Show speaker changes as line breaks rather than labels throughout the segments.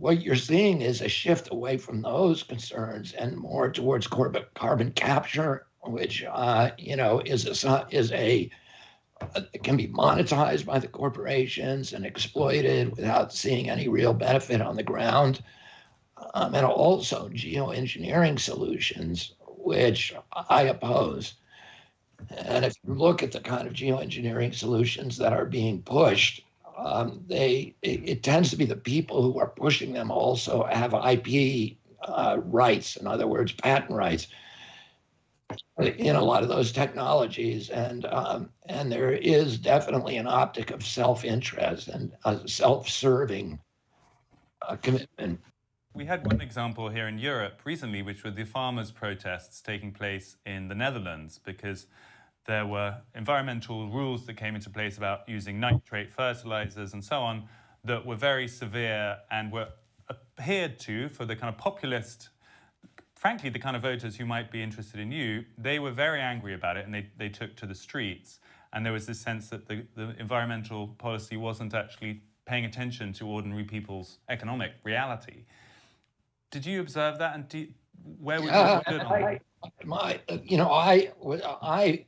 what you're seeing is a shift away from those concerns and more towards carbon capture, which can be monetized by the corporations and exploited without seeing any real benefit on the ground, and also geoengineering solutions, which I oppose. And if you look at the kind of geoengineering solutions that are being pushed, it tends to be the people who are pushing them also have IP rights, in other words, patent rights, in a lot of those technologies, and there is definitely an optic of self-interest and a self-serving commitment.
We had one example here in Europe recently, which were the farmers' protests taking place in the Netherlands, because there were environmental rules that came into place about using nitrate fertilizers and so on that were very severe and were adhered to for the kind of populist, frankly, the kind of voters who might be interested in you. They were very angry about it, and they took to the streets. And there was this sense that the environmental policy wasn't actually paying attention to ordinary people's economic reality. Did you observe that? And where would you put it on?
I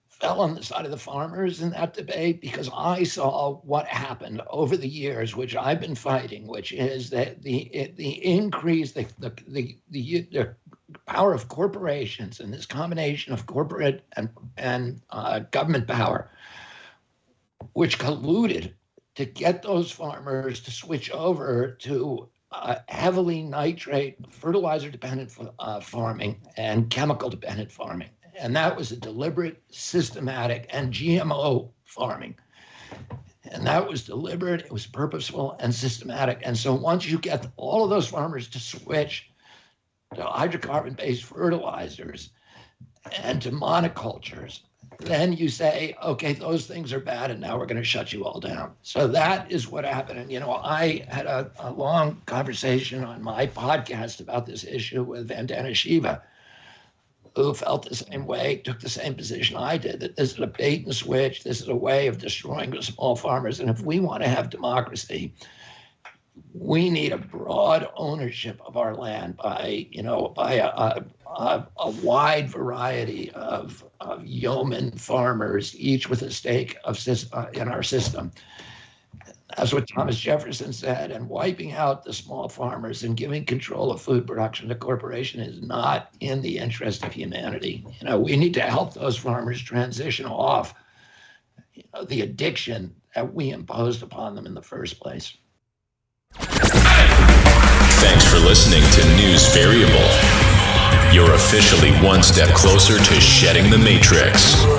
fell on the side of the farmers in that debate because I saw what happened over the years, which I've been fighting, which is that the increase, the power of corporations and this combination of corporate and government power, which colluded to get those farmers to switch over to heavily nitrate, fertilizer-dependent farming and chemical-dependent farming. And that was a deliberate, systematic, and GMO farming. And that was deliberate, it was purposeful and systematic. And so once you get all of those farmers to switch to hydrocarbon-based fertilizers and to monocultures, then you say, okay, those things are bad, and now we're going to shut you all down. So that is what happened. And, I had a long conversation on my podcast about this issue with Vandana Shiva, who felt the same way, took the same position I did, that this is a bait and switch, this is a way of destroying the small farmers. And if we want to have democracy, we need a broad ownership of our land by a wide variety of yeoman farmers, each with a stake in our system. That's what Thomas Jefferson said, and wiping out the small farmers and giving control of food production to corporation is not in the interest of humanity. We need to help those farmers transition off the addiction that we imposed upon them in the first place.
Thanks for listening to News Variable. You're officially one step closer to shedding the matrix.